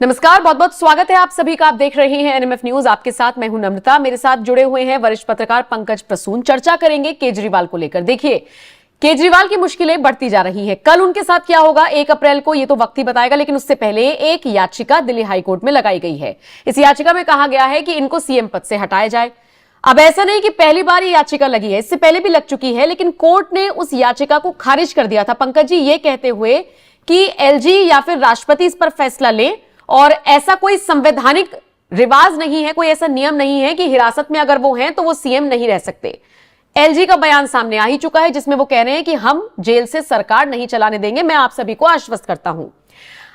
नमस्कार, बहुत बहुत स्वागत है आप सभी का। आप देख रहे हैं एनएमएफ न्यूज। आपके साथ मैं हूं नम्रता। मेरे साथ जुड़े हुए हैं वरिष्ठ पत्रकार पंकज प्रसून। चर्चा करेंगे केजरीवाल को लेकर। देखिए, केजरीवाल की मुश्किलें बढ़ती जा रही हैं। कल उनके साथ क्या होगा 1 अप्रैल को, ये तो वक्त ही बताएगा, लेकिन उससे पहले एक याचिका दिल्ली हाईकोर्ट में लगाई गई है। इस याचिका में कहा गया है कि इनको सीएम पद से हटाया जाए। अब ऐसा नहीं कि पहली बार ये याचिका लगी है, इससे पहले भी लग चुकी है, लेकिन कोर्ट ने उस याचिका को खारिज कर दिया था पंकज जी, ये कहते हुए कि एलजी या फिर राष्ट्रपति इस पर फैसला ले, और ऐसा कोई संवैधानिक रिवाज नहीं है, कोई ऐसा नियम नहीं है कि हिरासत में अगर वो हैं तो वो सीएम नहीं रह सकते। एलजी का बयान सामने आ ही चुका है जिसमें वो कह रहे हैं कि हम जेल से सरकार नहीं चलाने देंगे। मैं आप सभी को आश्वस्त करता हूं।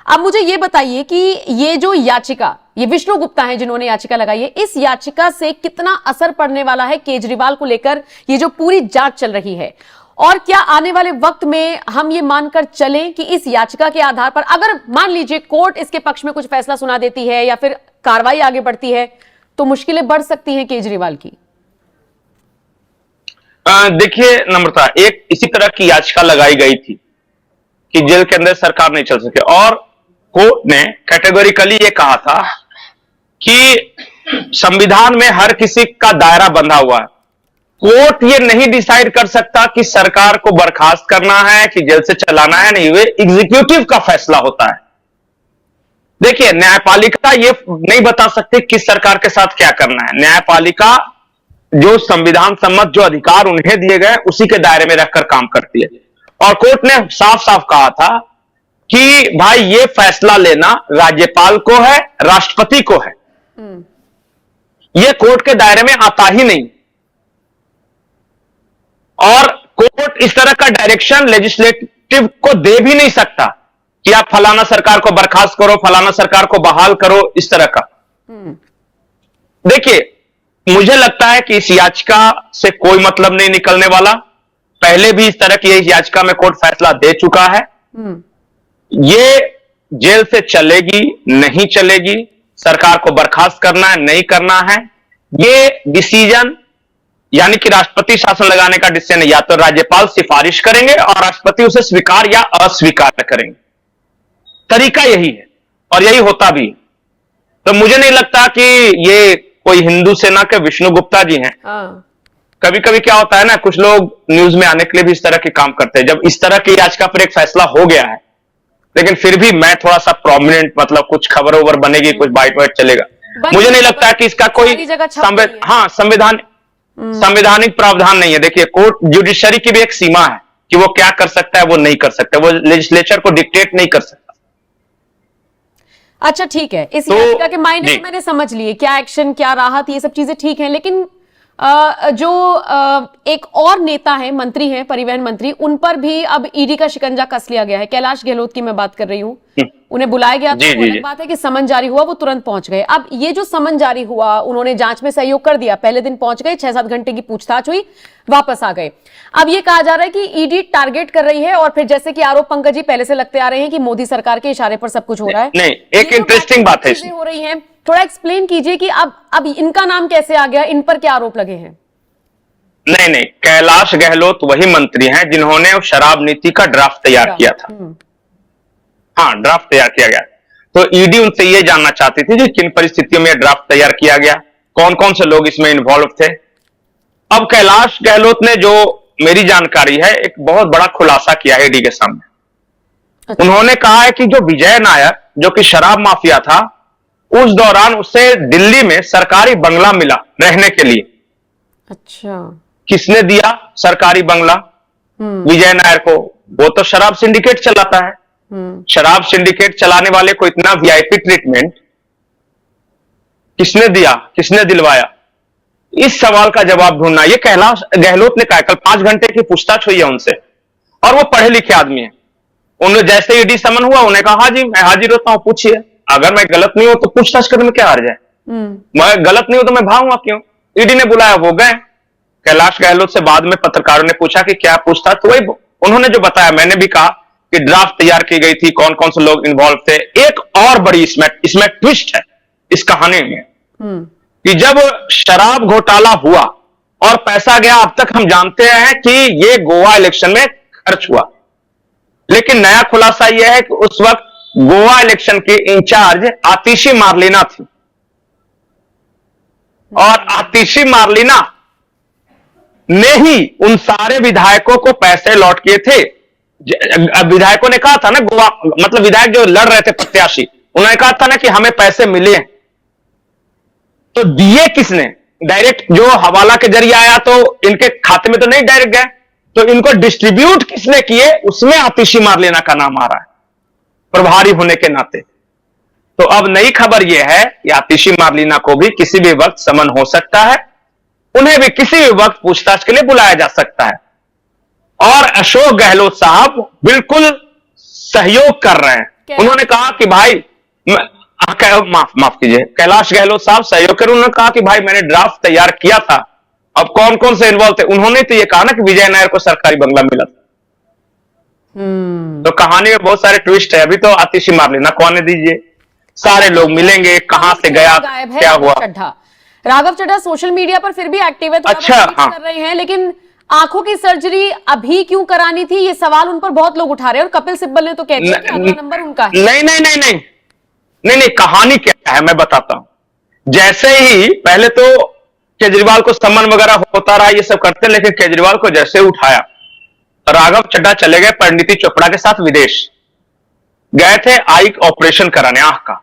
अब मुझे ये बताइए कि ये जो याचिका, ये विष्णु गुप्ता है जिन्होंने याचिका लगाई है, इस याचिका से कितना असर पड़ने वाला है केजरीवाल को लेकर, ये जो पूरी जांच चल रही है, और क्या आने वाले वक्त में हम ये मानकर चलें कि इस याचिका के आधार पर अगर मान लीजिए कोर्ट इसके पक्ष में कुछ फैसला सुना देती है या फिर कार्रवाई आगे बढ़ती है तो मुश्किलें बढ़ सकती हैं केजरीवाल की? देखिए नम्रता, एक इसी तरह की याचिका लगाई गई थी कि जेल के अंदर सरकार नहीं चल सके, और कोर्ट ने कैटेगोरिकली ये कहा था कि संविधान में हर किसी का दायरा बंधा हुआ है। कोर्ट ये नहीं डिसाइड कर सकता कि सरकार को बर्खास्त करना है कि जेल से चलाना है, नहीं, वे एग्जीक्यूटिव का फैसला होता है। देखिए, न्यायपालिका ये नहीं बता सकती किस सरकार के साथ क्या करना है। न्यायपालिका जो संविधान सम्मत जो अधिकार उन्हें दिए गए उसी के दायरे में रहकर काम करती है, और कोर्ट ने साफ साफ कहा था कि भाई ये फैसला लेना राज्यपाल को है, राष्ट्रपति को है, ये कोर्ट के दायरे में आता ही नहीं। और कोर्ट इस तरह का डायरेक्शन लेजिस्लेटिव को दे भी नहीं सकता कि आप फलाना सरकार को बर्खास्त करो, फलाना सरकार को बहाल करो, इस तरह का। देखिए, मुझे लगता है कि इस याचिका से कोई मतलब नहीं निकलने वाला। पहले भी इस तरह की याचिका में कोर्ट फैसला दे चुका है। ये जेल से चलेगी नहीं चलेगी, सरकार को बर्खास्त करना है नहीं करना है, ये डिसीजन यानी कि राष्ट्रपति शासन लगाने का डिसीजन या तो राज्यपाल सिफारिश करेंगे और राष्ट्रपति उसे स्वीकार या अस्वीकार करेंगे। तरीका यही है और यही होता भी है। तो मुझे नहीं लगता कि ये कोई हिंदू सेना के विष्णु गुप्ता जी हैं। कभी कभी क्या होता है ना, कुछ लोग न्यूज में आने के लिए भी इस तरह के काम करते हैं। जब इस तरह की याचिका पर एक फैसला हो गया है, लेकिन फिर भी मैं थोड़ा सा प्रोमिनेंट, मतलब कुछ खबर ओवर बनेगी, कुछ बाइट वाइट चलेगा, मुझे नहीं लगता कि इसका कोई संवैधानिक प्रावधान नहीं है। देखिए, कोर्ट जुडिशरी की भी एक सीमा है कि वो क्या कर सकता है, वो नहीं कर सकता, वो लेजिस्लेचर को डिक्टेट नहीं कर सकता। अच्छा, ठीक है, इस याचिका के मायने तो मैंने समझ लिए, क्या एक्शन, क्या राहत, ये सब चीजें ठीक हैं, लेकिन जो एक और नेता है, मंत्री हैं, परिवहन मंत्री, उन पर भी अब ईडी का शिकंजा कस लिया गया है। कैलाश गहलोत की मैं बात कर रही हूं। उन्हें बुलाया गया था, अलग बात है कि समन जारी हुआ, वो तुरंत पहुंच गए। अब ये जो समन जारी हुआ, उन्होंने जांच में सहयोग कर दिया, पहले दिन पहुंच गए, 6-7 घंटे की पूछताछ हुई, वापस आ गए। अब ये कहा जा रहा है कि ईडी टारगेट कर रही है, और फिर जैसे कि आरोप पंकज जी पहले से लगते आ रहे हैं कि मोदी सरकार के इशारे पर सब कुछ हो रहा है। नहीं, एक इंटरेस्टिंग बात है हो रही है, थोड़ा एक्सप्लेन कीजिए कि अब इनका नाम कैसे आ गया, इन पर क्या आरोप लगे हैं? नहीं, कैलाश गहलोत वही मंत्री हैं जिन्होंने शराब नीति का ड्राफ्ट तैयार किया था। हाँ, ड्राफ्ट तैयार किया गया। तो ईडी उनसे ये जानना चाहती थी कि किन परिस्थितियों में ड्राफ्ट तैयार किया गया, कौन कौन से लोग इसमें इन्वॉल्व थे। अब कैलाश गहलोत ने, जो मेरी जानकारी है, एक बहुत बड़ा खुलासा किया है ईडी के सामने। अच्छा। उन्होंने कहा है कि जो विजय नायर, जो कि शराब माफिया था, उस दौरान उसे दिल्ली में सरकारी बंगला मिला रहने के लिए। अच्छा। किसने दिया सरकारी बंगला विजय नायर को? वो तो शराब सिंडिकेट चलाता है। शराब सिंडिकेट चलाने वाले को इतना वीआईपी ट्रीटमेंट किसने दिया, किसने दिलवाया? इस सवाल का जवाब ढूंढना, ये कैलाश गहलोत ने कहा। कल 5 घंटे की पूछताछ हुई है उनसे, और वो पढ़े लिखे आदमी है। उन्हें जैसे ईडी समन हुआ, उन्हें कहा, हाँ जी मैं हाजिर होता हूं, पूछिए, अगर मैं गलत नहीं हूं तो पूछताछ करने में क्या हार जाए, मैं गलत नहीं हूं तो मैं भागूंगा क्यों? ईडी ने बुलाया, वो गए। कैलाश गहलोत से बाद में पत्रकारों ने पूछा कि क्या पूछताछ, तो वही उन्होंने जो बताया, मैंने भी कहा कि ड्राफ्ट तैयार की गई थी, कौन कौन से लोग इन्वॉल्व थे। एक और बड़ी इसमें ट्विस्ट है इस कहानी में, कि जब शराब घोटाला हुआ और पैसा गया, अब तक हम जानते हैं कि ये गोवा इलेक्शन में खर्च हुआ, लेकिन नया खुलासा यह है कि उस वक्त गोवा इलेक्शन की इंचार्ज आतिशी मार्लिना थी, और आतिशी मार्लिना ने ही उन सारे विधायकों को पैसे लौट किए थे। विधायकों ने कहा था ना, गोवा मतलब विधायक जो लड़ रहे थे प्रत्याशी, उन्होंने कहा था ना कि हमें पैसे मिले हैं, तो दिए किसने? डायरेक्ट जो हवाला के जरिए आया तो इनके खाते में तो नहीं डायरेक्ट गए, तो इनको डिस्ट्रीब्यूट किसने किए, उसमें आतिशी मार्लिना का नाम आ रहा है प्रभारी होने के नाते। तो अब नई खबर यह है कि आतिशी मार्लिना को भी किसी भी वक्त समन हो सकता है, उन्हें भी किसी भी वक्त पूछताछ के लिए बुलाया जा सकता है। और अशोक गहलोत साहब बिल्कुल सहयोग कर रहे हैं। उन्होंने कहा कि भाई माफ कीजिए, कैलाश गहलोत साहब सहयोग कर, उन्होंने कहा कि भाई मैंने ड्राफ्ट तैयार किया था, अब कौन कौन से इन्वॉल्व थे। उन्होंने तो ये कहा ना कि विजय नायर को सरकारी बंगला मिला था। तो कहानी में बहुत सारे ट्विस्ट है। अभी तो आतिशी मार्लिना को आने दीजिए, सारे लोग मिलेंगे, कहां से गया, क्या हुआ। राघव चड्ढा सोशल मीडिया पर फिर भी एक्टिव है, तो अच्छा, हाँ। कर रहे हैं, लेकिन आंखों की सर्जरी अभी क्यों करानी थी, ये सवाल उन पर बहुत लोग उठा रहे हैं। और कपिल सिब्बल ने तो कह दिया कि अगला नंबर उनका है। नहीं, कहानी क्या है मैं बताता हूं। जैसे ही पहले तो केजरीवाल को सम्मान वगैरह होता रहा, ये सब करते, लेकिन केजरीवाल को जैसे उठाया, राघव चड्ढा चले गए परिणीति चोपड़ा के साथ विदेश, गए थे आई ऑपरेशन कराने आंख का।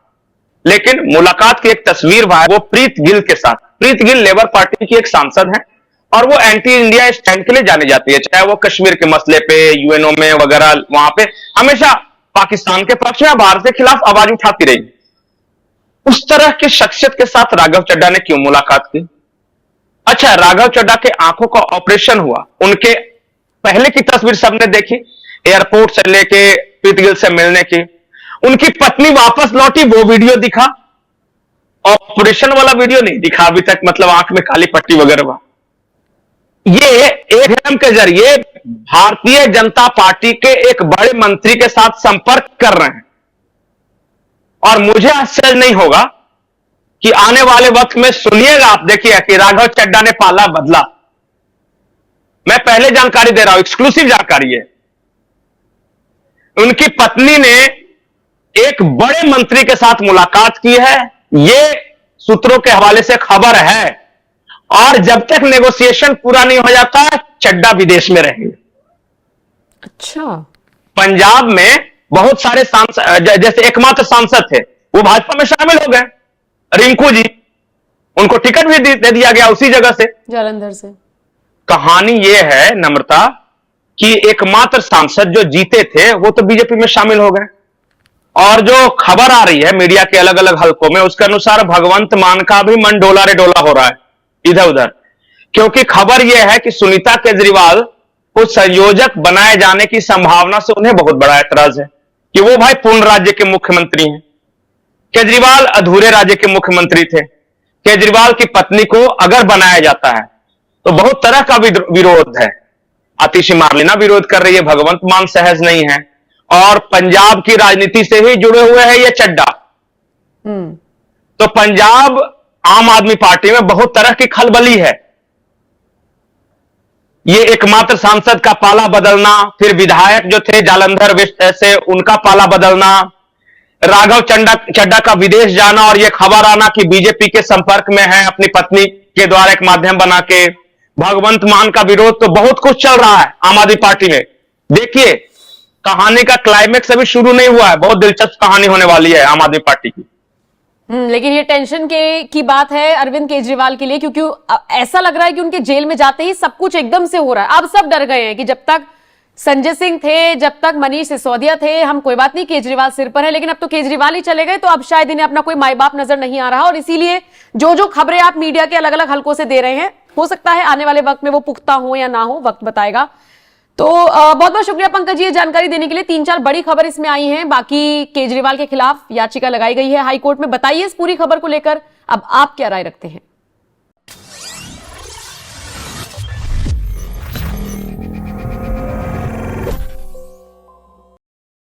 लेकिन मुलाकात की एक तस्वीर वो प्रीत गिल के साथ। प्रीत गिल लेबर पार्टी की एक सांसद है और वो एंटी इंडिया स्टैंड के लिए जानी जाती है, चाहे वो कश्मीर के मसले पे यूएनओ में वगैरह वहां पे हमेशा पाकिस्तान के पक्ष में, भारत के खिलाफ आवाज उठाती रही। उस तरह की शख्सियत के साथ राघव चड्ढा ने क्यों मुलाकात की? अच्छा, राघव चड्ढा के आंखों का ऑपरेशन हुआ, उनके पहले की तस्वीर सबने देखी, एयरपोर्ट से लेके प्रीत गिल से मिलने की। उनकी पत्नी वापस लौटी, वो वीडियो दिखा, ऑपरेशन वाला वीडियो नहीं दिखा अभी तक, मतलब आंख में काली पट्टी वगैरह। ये एफएम के जरिए भारतीय जनता पार्टी के एक बड़े मंत्री के साथ संपर्क कर रहे हैं, और मुझे आश्चर्य नहीं होगा कि आने वाले वक्त में सुनिएगा आप, देखिए कि राघव चड्ढा ने पाला बदला। मैं पहले जानकारी दे रहा हूं, एक्सक्लूसिव जानकारी है। उनकी पत्नी ने एक बड़े मंत्री के साथ मुलाकात की है, यह सूत्रों के हवाले से खबर है। और जब तक नेगोशिएशन पूरा नहीं हो जाता, चड्ढा विदेश में रहेंगे। अच्छा, पंजाब में बहुत सारे सांसद, जैसे एकमात्र सांसद थे वो भाजपा में शामिल हो गए, रिंकू जी, उनको टिकट भी दे दिया गया उसी जगह से, जालंधर से। कहानी यह है नम्रता कि एकमात्र सांसद जो जीते थे वो तो बीजेपी में शामिल हो गए। और जो खबर आ रही है मीडिया के अलग अलग हलकों में, उसके अनुसार भगवंत मान का भी मन डोला रे डोला हो रहा है इधर उधर, क्योंकि खबर यह है कि सुनीता केजरीवाल को संयोजक बनाए जाने की संभावना से उन्हें बहुत बड़ा एतराज है कि वो भाई पूर्ण राज्य के मुख्यमंत्री हैं। केजरीवाल अधूरे राज्य के मुख्यमंत्री थे। केजरीवाल की पत्नी को अगर बनाया जाता है तो बहुत तरह का विरोध है। आतिशी मार्लिना विरोध कर रही है, भगवंत मान सहज नहीं है, और पंजाब की राजनीति से ही जुड़े हुए हैं ये चड्ढा। तो पंजाब आम आदमी पार्टी में बहुत तरह की खलबली है। ये एकमात्र सांसद का पाला बदलना, फिर विधायक जो थे जालंधर वेस्ट से उनका पाला बदलना, राघव चड्ढा का विदेश जाना, और यह खबर आना कि बीजेपी के संपर्क में है अपनी पत्नी के द्वारा एक माध्यम बना के, भगवंत मान का विरोध, तो बहुत कुछ चल रहा है आम आदमी पार्टी में। देखिए, कहानी का क्लाइमेक्स अभी शुरू नहीं हुआ है, बहुत दिलचस्प कहानी होने वाली है आम आदमी पार्टी की। लेकिन ये टेंशन की बात है अरविंद केजरीवाल के लिए, क्योंकि ऐसा लग रहा है कि उनके जेल में जाते ही सब कुछ एकदम से हो रहा है। अब सब डर गए हैं कि जब तक संजय सिंह थे, जब तक मनीष सिसोदिया थे, हम कोई बात नहीं, केजरीवाल सिर पर है, लेकिन अब तो केजरीवाल ही चले गए, तो अब शायद इन्हें अपना कोई माई बाप नजर नहीं आ रहा। और इसीलिए जो खबरें आप मीडिया के अलग अलग हलकों से दे रहे हैं, हो सकता है आने वाले वक्त में वो पुख्ता हो या ना हो, वक्त बताएगा। तो बहुत बहुत शुक्रिया पंकज जी ये जानकारी देने के लिए। 3-4 बड़ी खबर इसमें आई हैं, बाकी केजरीवाल के खिलाफ याचिका लगाई गई है हाईकोर्ट में। बताइए इस पूरी खबर को लेकर अब आप क्या राय रखते हैं?